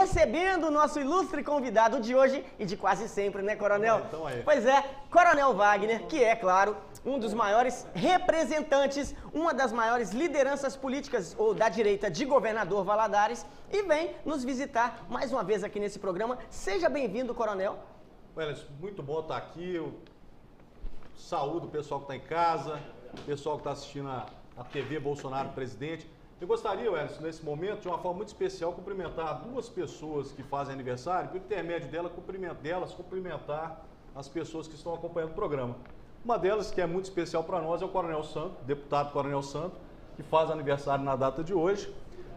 recebendo o nosso ilustre convidado de hoje e de quase sempre, né, Coronel? Então aí. Pois é, Coronel Wagner, que é, claro, um dos maiores representantes, uma das maiores lideranças políticas ou da direita de Governador Valadares, e vem nos visitar mais uma vez aqui nesse programa. Seja bem-vindo, Coronel. Welles, muito bom estar aqui. Eu saúdo o pessoal que está em casa, o pessoal que está assistindo a TV Bolsonaro Presidente. Eu gostaria, Welles, nesse momento, de uma forma muito especial, cumprimentar duas pessoas que fazem aniversário, por intermédio delas, cumprimentar as pessoas que estão acompanhando o programa. Uma delas, que é muito especial para nós, é o Coronel Santo, deputado Coronel Santo, que faz aniversário na data de hoje.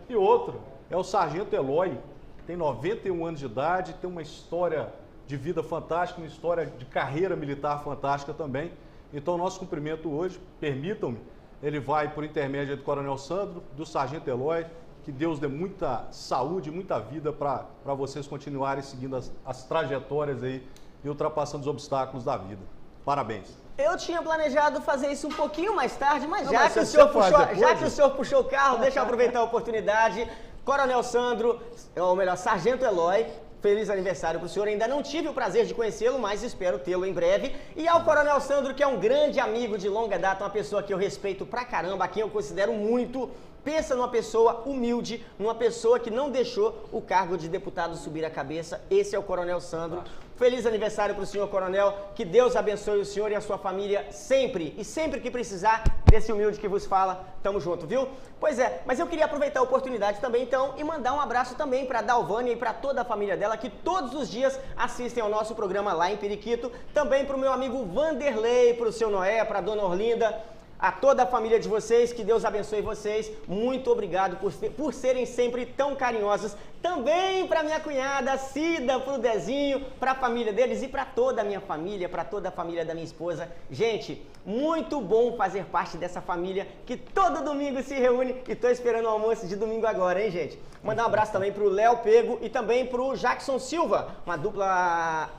E outro é o Sargento Eloy, que tem 91 anos de idade, tem uma história de vida fantástica, uma história de carreira militar fantástica também. Então, nosso cumprimento hoje, permitam-me, ele vai por intermédio do Coronel Sandro, do Sargento Eloy, que Deus dê muita saúde, muita vida para vocês continuarem seguindo as trajetórias aí e ultrapassando os obstáculos da vida. Parabéns. Eu tinha planejado fazer isso um pouquinho mais tarde, mas já que o senhor puxou o carro, deixa eu aproveitar a oportunidade. Coronel Sandro, ou melhor, Sargento Eloy, feliz aniversário para o senhor. Ainda não tive o prazer de conhecê-lo, mas espero tê-lo em breve. E ao Coronel Sandro, que é um grande amigo de longa data, uma pessoa que eu respeito pra caramba, a quem eu considero muito. Pensa numa pessoa humilde, numa pessoa que não deixou o cargo de deputado subir a cabeça. Esse é o Coronel Sandro. Feliz aniversário para o senhor, Coronel. Que Deus abençoe o senhor e a sua família sempre. E sempre que precisar desse humilde que vos fala, tamo junto, viu? Pois é, mas eu queria aproveitar a oportunidade também, então, e mandar um abraço também para a Dalvânia e para toda a família dela, que todos os dias assistem ao nosso programa lá em Periquito. Também para o meu amigo Vanderlei, para o seu Noé, para a dona Orlinda. A toda a família de vocês, que Deus abençoe vocês. Muito obrigado por serem sempre tão carinhosos. Também para minha cunhada Cida, para o Dezinho, para a família deles e para toda a minha família, para toda a família da minha esposa. Gente, muito bom fazer parte dessa família que todo domingo se reúne e estou esperando o almoço de domingo agora, hein, gente? Mandar um abraço também para o Léo Pego e também para o Jackson Silva, uma dupla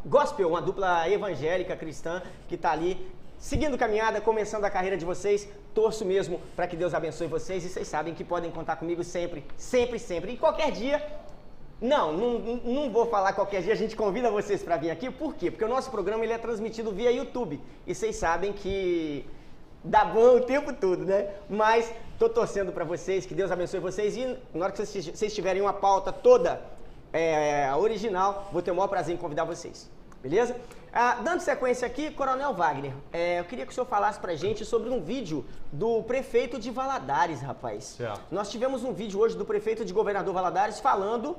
gospel, uma dupla evangélica cristã que está ali seguindo caminhada, começando a carreira de vocês. Torço mesmo para que Deus abençoe vocês e vocês sabem que podem contar comigo sempre, sempre, sempre. E qualquer dia, não vou falar qualquer dia, a gente convida vocês para vir aqui. Por quê? Porque o nosso programa ele é transmitido via YouTube e vocês sabem que dá bom o tempo todo, né? Mas tô torcendo para vocês, que Deus abençoe vocês e na hora que vocês tiverem uma pauta toda original, vou ter o maior prazer em convidar vocês. Beleza? Dando sequência aqui, Coronel Wagner, eu queria que o senhor falasse pra gente sobre um vídeo do prefeito de Valadares, rapaz. Certo. Nós tivemos um vídeo hoje do prefeito de Governador Valadares falando...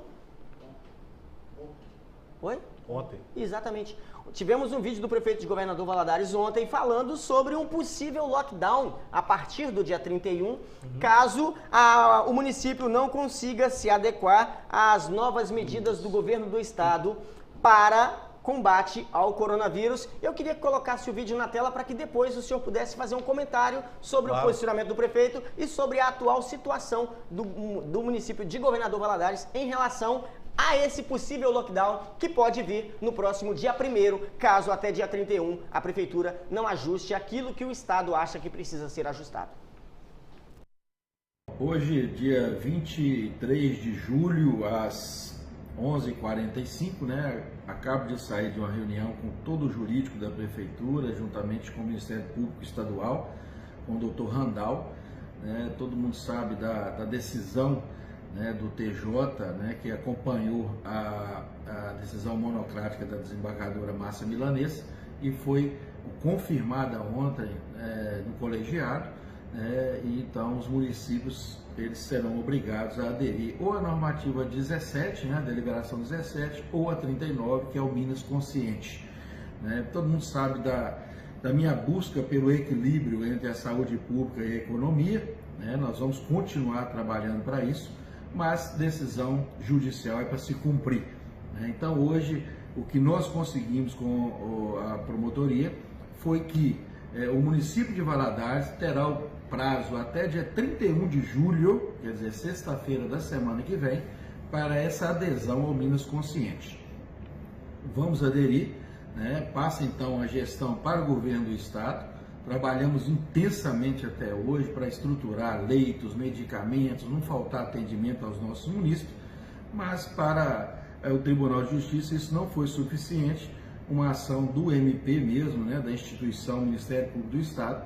Oi? Ontem. Exatamente. Tivemos um vídeo do prefeito de Governador Valadares ontem falando sobre um possível lockdown a partir do dia 31, caso o município não consiga se adequar às novas medidas do governo do estado para combate ao coronavírus. Eu queria que colocasse o vídeo na tela para que depois o senhor pudesse fazer um comentário sobre o posicionamento do prefeito e sobre a atual situação do município de Governador Valadares em relação a esse possível lockdown que pode vir no próximo dia 1º, caso até dia 31 a prefeitura não ajuste aquilo que o estado acha que precisa ser ajustado. Hoje, dia 23 de julho, às 11h45, né? Acabo de sair de uma reunião com todo o jurídico da prefeitura, juntamente com o Ministério Público Estadual, com o doutor Randall, né? Todo mundo sabe da decisão, né, do TJ, né, que acompanhou a decisão monocrática da desembargadora Márcia Milanês e foi confirmada ontem no colegiado, e então os municípios eles serão obrigados a aderir ou à normativa 17, né, a deliberação 17, ou a 39, que é o Minas Consciente. Né? Todo mundo sabe da minha busca pelo equilíbrio entre a saúde pública e a economia, né? Nós vamos continuar trabalhando para isso, mas decisão judicial é para se cumprir. Né? Então hoje o que nós conseguimos com a promotoria foi que o município de Valadares terá o prazo até dia 31 de julho, quer dizer, sexta-feira da semana que vem, para essa adesão ao Minas Consciente. Vamos aderir, né? Passa então a gestão para o governo do estado. Trabalhamos intensamente até hoje para estruturar leitos, medicamentos, não faltar atendimento aos nossos munícipes, mas para o Tribunal de Justiça isso não foi suficiente. Uma ação do MP mesmo, né, da instituição Ministério Público do Estado,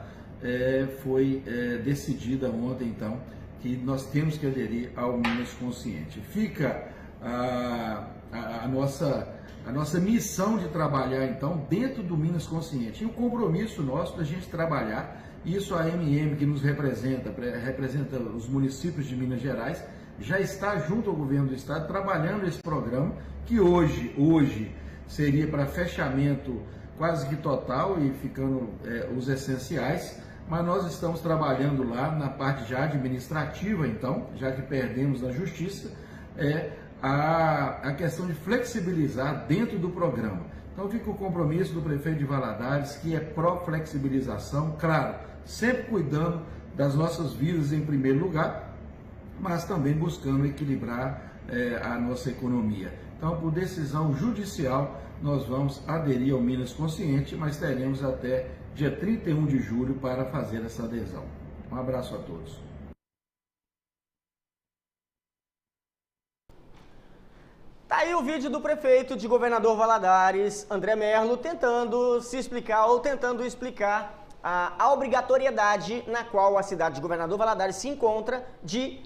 foi decidida ontem, então, que nós temos que aderir ao Minas Consciente. Fica a nossa missão de trabalhar, então, dentro do Minas Consciente. E o compromisso nosso da gente trabalhar, isso a MM, que nos representa os municípios de Minas Gerais, já está junto ao governo do Estado trabalhando esse programa, que hoje seria para fechamento quase que total e ficando os essenciais, mas nós estamos trabalhando lá na parte já administrativa, então, já que perdemos na Justiça, a questão de flexibilizar dentro do programa. Então fica o compromisso do prefeito de Valadares, que é pró-flexibilização, claro, sempre cuidando das nossas vidas em primeiro lugar, mas também buscando equilibrar a nossa economia. Então, por decisão judicial, nós vamos aderir ao Minas Consciente, mas teremos até dia 31 de julho para fazer essa adesão. Um abraço a todos. Tá aí o vídeo do prefeito de Governador Valadares, André Merlo, tentando se explicar ou tentando explicar a obrigatoriedade na qual a cidade de Governador Valadares se encontra de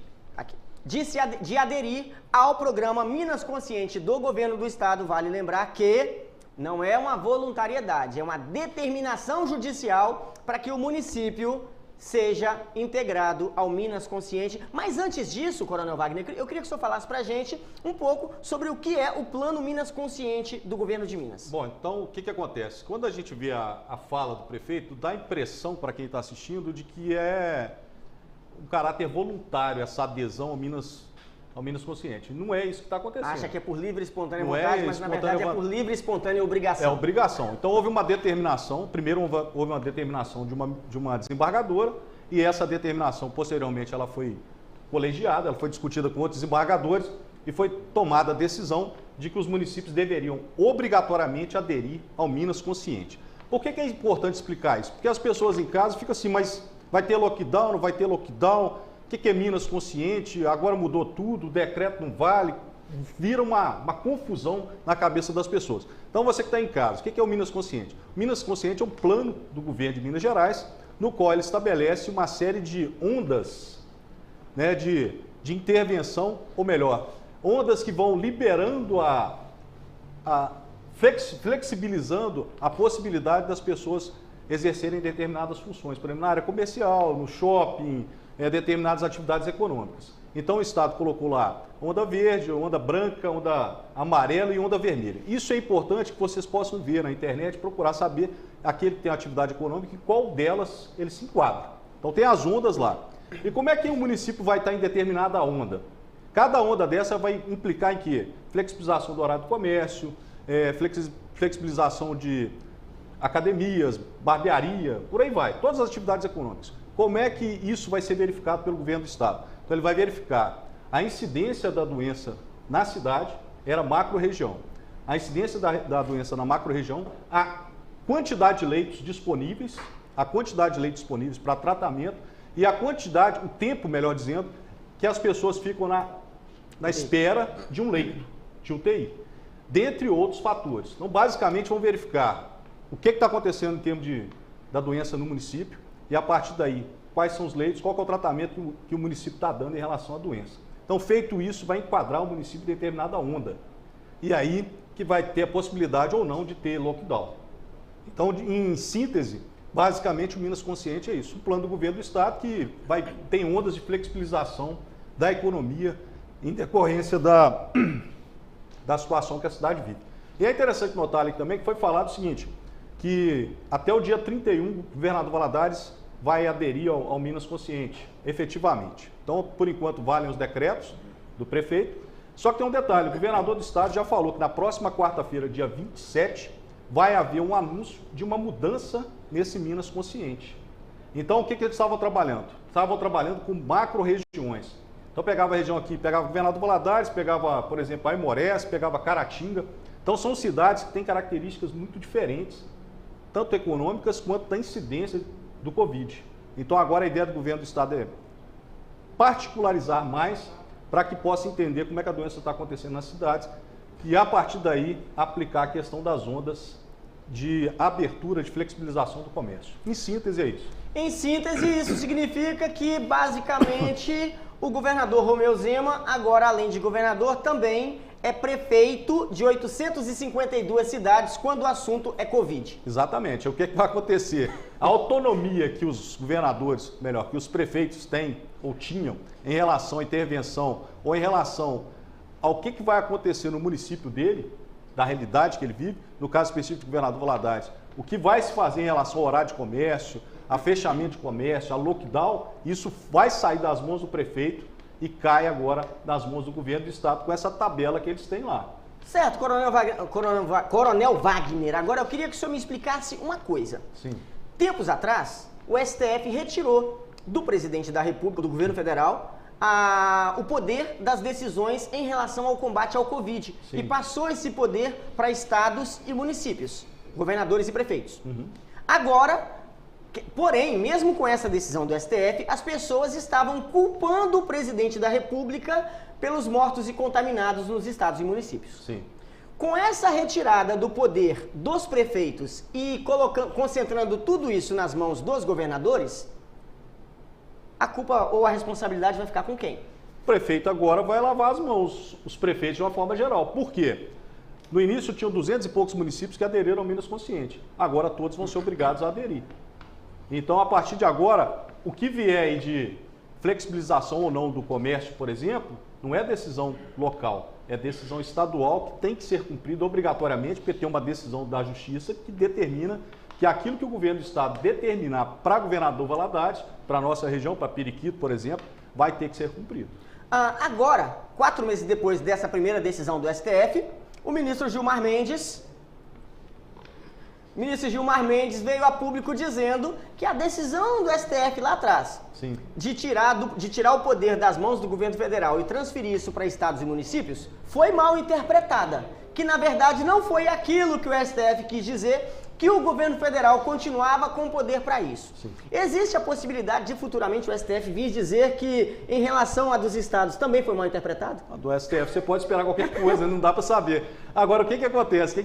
aderir ao programa Minas Consciente do governo do estado. Vale lembrar que não é uma voluntariedade, é uma determinação judicial para que o município seja integrado ao Minas Consciente. Mas antes disso, Coronel Wagner, eu queria que o senhor falasse para a gente um pouco sobre o que é o Plano Minas Consciente do governo de Minas. Bom, então o que acontece? Quando a gente vê a fala do prefeito, dá a impressão para quem está assistindo de que é um caráter voluntário essa adesão ao Minas Consciente. Não é isso que está acontecendo. Acha que é por livre e espontânea vontade, mas na verdade é por livre e espontânea obrigação. É obrigação. Então houve uma determinação, primeiro houve uma determinação de uma desembargadora, e essa determinação, posteriormente, ela foi colegiada, ela foi discutida com outros desembargadores, e foi tomada a decisão de que os municípios deveriam obrigatoriamente aderir ao Minas Consciente. Por que é importante explicar isso? Porque as pessoas em casa ficam assim, mas vai ter lockdown, não vai ter lockdown? O que é Minas Consciente? Agora mudou tudo, o decreto não vale, vira uma confusão na cabeça das pessoas. Então você que está em casa, o que é o Minas Consciente? O Minas Consciente é um plano do governo de Minas Gerais, no qual ele estabelece uma série de ondas, né, de intervenção, ou melhor, ondas que vão liberando flexibilizando a possibilidade das pessoas exercerem determinadas funções, por exemplo, na área comercial, no shopping, determinadas atividades econômicas. Então o Estado colocou lá onda verde, onda branca, onda amarela e onda vermelha. Isso é importante que vocês possam ver na internet, procurar saber aquele que tem atividade econômica e qual delas ele se enquadra. Então tem as ondas lá. E como é que o município vai estar em determinada onda? Cada onda dessa vai implicar em quê? Flexibilização do horário do comércio, flexibilização de academias, barbearia, por aí vai, todas as atividades econômicas. Como é que isso vai ser verificado pelo governo do estado? Então ele vai verificar a incidência da doença na cidade, era macro-região. A incidência da doença na macro-região, a quantidade de leitos disponíveis, para tratamento e a quantidade, o tempo, melhor dizendo, que as pessoas ficam na espera de um leito, de UTI, dentre outros fatores. Então, basicamente, vamos verificar o que está acontecendo em termos da doença no município e, a partir daí, quais são os leitos, qual é o tratamento que o município está dando em relação à doença. Então, feito isso, vai enquadrar o município em determinada onda. E aí que vai ter a possibilidade ou não de ter lockdown. Então, em síntese, basicamente o Minas Consciente é isso, um plano do governo do estado que tem ondas de flexibilização da economia em decorrência da situação que a cidade vive. E é interessante notar ali também que foi falado o seguinte, que até o dia 31 o governador Valadares vai aderir ao Minas Consciente, efetivamente. Então, por enquanto, valem os decretos do prefeito. Só que tem um detalhe, o governador do estado já falou que na próxima quarta-feira, dia 27, vai haver um anúncio de uma mudança nesse Minas Consciente. Então, o que eles estavam trabalhando? Estavam trabalhando com macro-regiões. Então, pegava a região aqui, pegava o governador Valadares, pegava, por exemplo, Aimorés, pegava Caratinga. Então, são cidades que têm características muito diferentes, tanto econômicas quanto da incidência do Covid. Então, agora a ideia do governo do estado é particularizar mais para que possa entender como é que a doença está acontecendo nas cidades e, a partir daí, aplicar a questão das ondas de abertura, de flexibilização do comércio. Em síntese, é isso. Em síntese, isso significa que, basicamente, o governador Romeu Zema, agora, além de governador, também é prefeito de 852 cidades quando o assunto é Covid. Exatamente. O que vai acontecer? A autonomia que os governadores, melhor, que os prefeitos têm ou tinham em relação à intervenção ou em relação ao que vai acontecer no município dele, da realidade que ele vive, no caso específico do governador Valadares, o que vai se fazer em relação ao horário de comércio, a fechamento de comércio, a lockdown, isso vai sair das mãos do prefeito e cai agora nas mãos do governo do estado com essa tabela que eles têm lá. Certo, Coronel Wagner. Agora eu queria que o senhor me explicasse uma coisa. Sim. Tempos atrás, o STF retirou do presidente da República, do governo federal, o poder das decisões em relação ao combate ao Covid. Sim. E passou esse poder para estados e municípios, governadores e prefeitos. Agora, porém, mesmo com essa decisão do STF, as pessoas estavam culpando o presidente da República pelos mortos e contaminados nos estados e municípios. Sim. Com essa retirada do poder dos prefeitos e concentrando tudo isso nas mãos dos governadores, a culpa ou a responsabilidade vai ficar com quem? O prefeito agora vai lavar as mãos, os prefeitos de uma forma geral. Por quê? No início tinham 200 e poucos municípios que aderiram ao Minas Consciente. Agora todos vão ser obrigados a aderir. Então, a partir de agora, o que vier aí de flexibilização ou não do comércio, por exemplo, não é decisão local, é decisão estadual que tem que ser cumprida obrigatoriamente, porque tem uma decisão da Justiça que determina que aquilo que o governo do estado determinar para governador Valadares, para a nossa região, para Periquito, por exemplo, vai ter que ser cumprido. Agora, 4 meses depois dessa primeira decisão do STF, o ministro Gilmar Mendes veio a público dizendo que a decisão do STF lá atrás, Sim. de tirar o poder das mãos do governo federal e transferir isso para estados e municípios, foi mal interpretada. Que, na verdade, não foi aquilo que o STF quis dizer, que o governo federal continuava com poder para isso. Sim. Existe a possibilidade de futuramente o STF vir dizer que, em relação à dos estados, também foi mal interpretado? A do STF você pode esperar qualquer coisa, não dá para saber. Agora, o que acontece?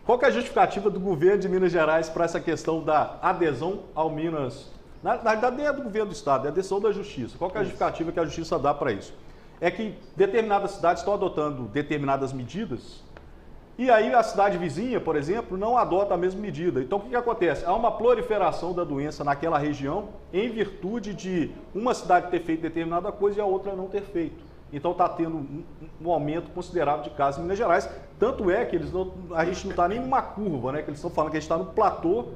Qual que é a justificativa do governo de Minas Gerais para essa questão da adesão ao Minas? Na verdade, nem é do governo do estado, é a decisão da Justiça. Qual que é a justificativa que a Justiça dá para isso? É que determinadas cidades estão adotando determinadas medidas e aí a cidade vizinha, por exemplo, não adota a mesma medida. Então, o que acontece? Há uma proliferação da doença naquela região em virtude de uma cidade ter feito determinada coisa e a outra não ter feito. Então está tendo um aumento considerável de casos em Minas Gerais. Tanto é que a gente não está nem numa curva, né? Que eles estão falando que a gente está no platô,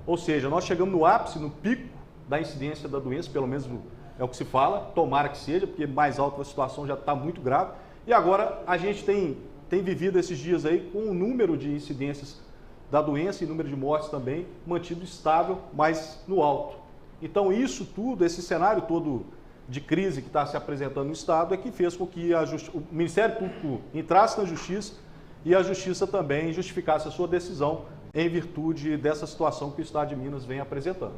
ou seja, nós chegamos no ápice, no pico da incidência da doença, pelo menos é o que se fala, tomara que seja, porque mais alta a situação já está muito grave. E agora a gente tem vivido esses dias aí com o número de incidências da doença e número de mortes também mantido estável, mas no alto. Então isso tudo, esse cenário todo de crise que está se apresentando no estado é que fez com que o Ministério Público entrasse na Justiça e a Justiça também justificasse a sua decisão em virtude dessa situação que o estado de Minas vem apresentando.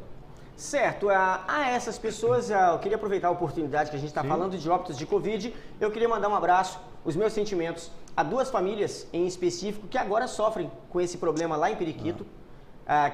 Certo, a essas pessoas, eu queria aproveitar a oportunidade que a gente está falando de óbitos de Covid, eu queria mandar um abraço, os meus sentimentos a 2 famílias em específico que agora sofrem com esse problema lá em Periquito,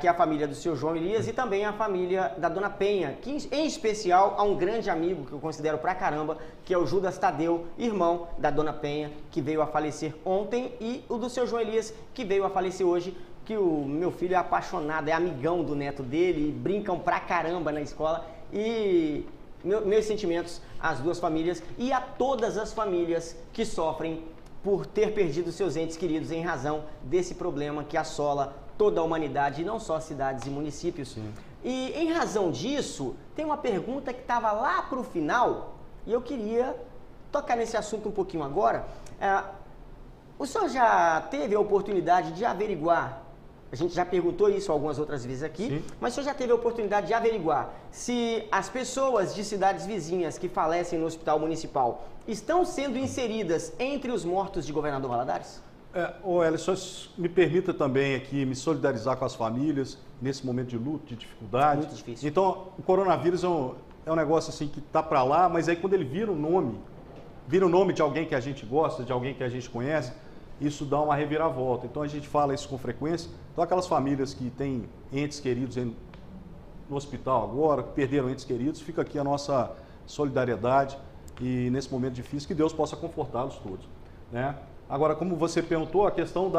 que é a família do seu João Elias e também a família da Dona Penha, que em especial a um grande amigo que eu considero pra caramba, que é o Judas Tadeu, irmão da Dona Penha, que veio a falecer ontem, e o do seu João Elias, que veio a falecer hoje, que o meu filho é apaixonado, é amigão do neto dele, e brincam pra caramba na escola, e meus sentimentos às 2 famílias e a todas as famílias que sofrem por ter perdido seus entes queridos em razão desse problema que assola toda a humanidade, e não só cidades e municípios. Sim. E em razão disso, tem uma pergunta que estava lá para o final, e eu queria tocar nesse assunto um pouquinho agora. O senhor já teve a oportunidade de averiguar, a gente já perguntou isso algumas outras vezes aqui, Sim. mas o senhor já teve a oportunidade de averiguar se as pessoas de cidades vizinhas que falecem no hospital municipal estão sendo inseridas entre os mortos de Governador Valadares? Só me permita também aqui me solidarizar com as famílias nesse momento de luto, de dificuldade. Muito difícil. Então, o coronavírus é um negócio assim que está para lá, mas aí quando ele vira um nome, vira o nome de alguém que a gente gosta, de alguém que a gente conhece, isso dá uma reviravolta. Então a gente fala isso com frequência. Então aquelas famílias que têm entes queridos no hospital agora, que perderam entes queridos, fica aqui a nossa solidariedade e nesse momento difícil que Deus possa confortá-los todos, né? Agora, como você perguntou, a questão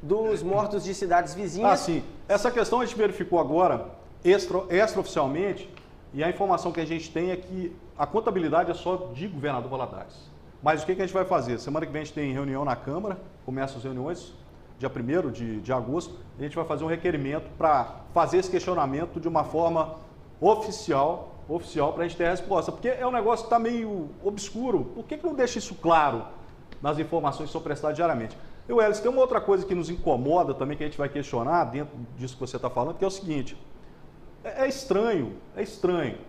dos mortos de cidades vizinhas. Sim. Essa questão a gente verificou agora extraoficialmente e a informação que a gente tem é que a contabilidade é só de Governador Valadares. Mas o que a gente vai fazer? Semana que vem a gente tem reunião na Câmara, começam as reuniões, dia 1º de agosto, a gente vai fazer um requerimento para fazer esse questionamento de uma forma oficial para a gente ter a resposta. Porque é um negócio que está meio obscuro. Por que não deixa isso claro nas informações que são prestadas diariamente? E, Welles, tem uma outra coisa que nos incomoda também, que a gente vai questionar dentro disso que você está falando, que é o seguinte, é estranho.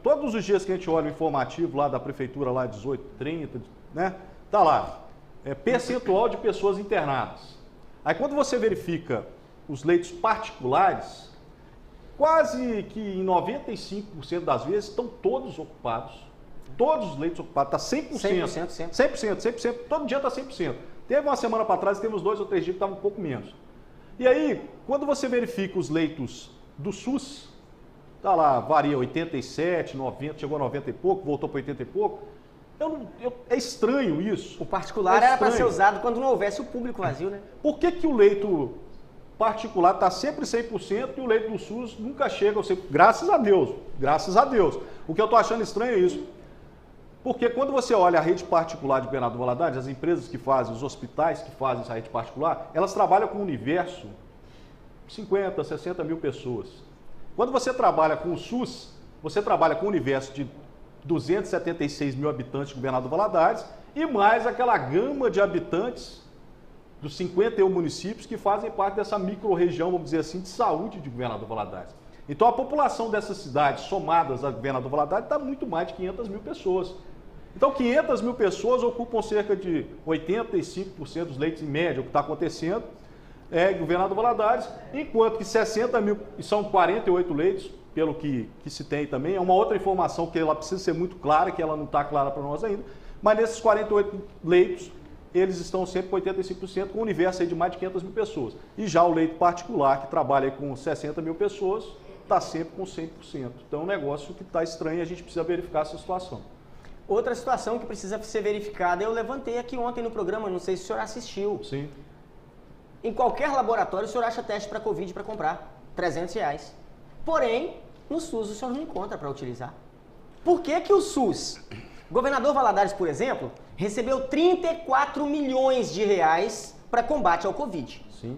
Todos os dias que a gente olha o informativo lá da prefeitura, lá 18, 30, né, tá lá, percentual de pessoas internadas. Aí quando você verifica os leitos particulares, quase que em 95% das vezes estão todos ocupados. Todos os leitos ocupados, está 100%. 100%. Todo dia está 100%. Teve uma semana para trás, temos 2 ou 3 dias que estava um pouco menos. E aí, quando você verifica os leitos do SUS, tá lá, varia 87, 90, chegou a 90 e pouco, voltou para 80 e pouco. É estranho isso. O particular era para ser usado quando não houvesse o público vazio, né? Por que o leito particular está sempre 100% e o leito do SUS nunca chega ao 100%? Graças a Deus. O que eu estou achando estranho é isso. Porque quando você olha a rede particular de Governador Valadares, as empresas que fazem, os hospitais que fazem essa rede particular, elas trabalham com um universo de 50, 60 mil pessoas. Quando você trabalha com o SUS, você trabalha com um universo de 276 mil habitantes de Governador Valadares e mais aquela gama de habitantes dos 51 municípios que fazem parte dessa micro-região, vamos dizer assim, de saúde de Governador Valadares. Então a população dessas cidades somadas a Governador Valadares está muito mais de 500 mil pessoas. Então 500 mil pessoas ocupam cerca de 85% dos leitos em média, o que está acontecendo em Governador Valadares, enquanto que 60 mil, e são 48 leitos, pelo que se tem também, é uma outra informação que ela precisa ser muito clara, que ela não está clara para nós ainda, mas nesses 48 leitos, eles estão sempre com 85%, com um universo aí de mais de 500 mil pessoas. E já o leito particular, que trabalha com 60 mil pessoas, está sempre com 100%. Então é um negócio que está estranho e a gente precisa verificar essa situação. Outra situação que precisa ser verificada, eu levantei aqui ontem no programa, não sei se o senhor assistiu. Sim. Em qualquer laboratório o senhor acha teste para Covid para comprar, R$300. Porém, no SUS o senhor não encontra para utilizar. Por que o SUS, Governador Valadares, por exemplo, recebeu 34 milhões de reais para combate ao Covid? Sim.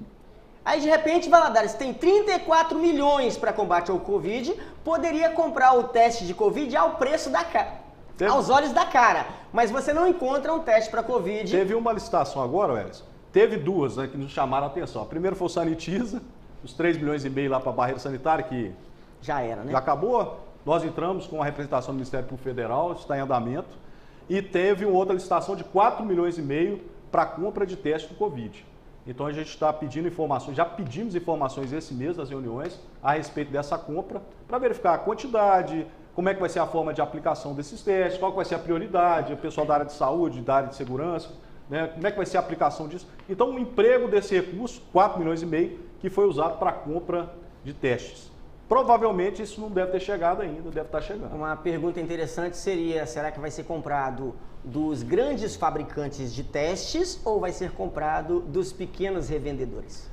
Aí, de repente, Valadares tem 34 milhões para combate ao Covid, poderia comprar o teste de Covid ao preço da cara. Aos olhos da cara, mas você não encontra um teste para Covid. Teve uma licitação agora, Welles, teve duas, né, que nos chamaram a atenção. A primeira foi o Sanitiza, os 3,5 milhões lá para a barreira sanitária, que já era, né? Já acabou. Nós entramos com a representação do Ministério Público Federal, está em andamento, e teve uma outra licitação de 4,5 milhões para a compra de teste do Covid. Então a gente está pedindo informações, já pedimos informações esse mês das reuniões a respeito dessa compra, para verificar a quantidade, como é que vai ser a forma de aplicação desses testes, qual que vai ser a prioridade, o pessoal da área de saúde, da área de segurança, né, como é que vai ser a aplicação disso. Então o emprego desse recurso, 4,5 milhões, que foi usado para a compra de testes. Provavelmente isso não deve ter chegado ainda, deve estar chegando. Uma pergunta interessante seria, será que vai ser comprado dos grandes fabricantes de testes ou vai ser comprado dos pequenos revendedores?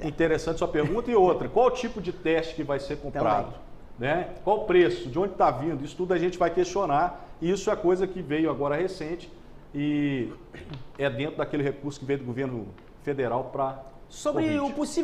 Interessante sua pergunta. E outra, qual o tipo de teste que vai ser comprado? Né? Qual o preço? De onde está vindo? Isso tudo a gente vai questionar. E isso é coisa que veio agora recente e é dentro daquele recurso que veio do governo federal para Sobre o possível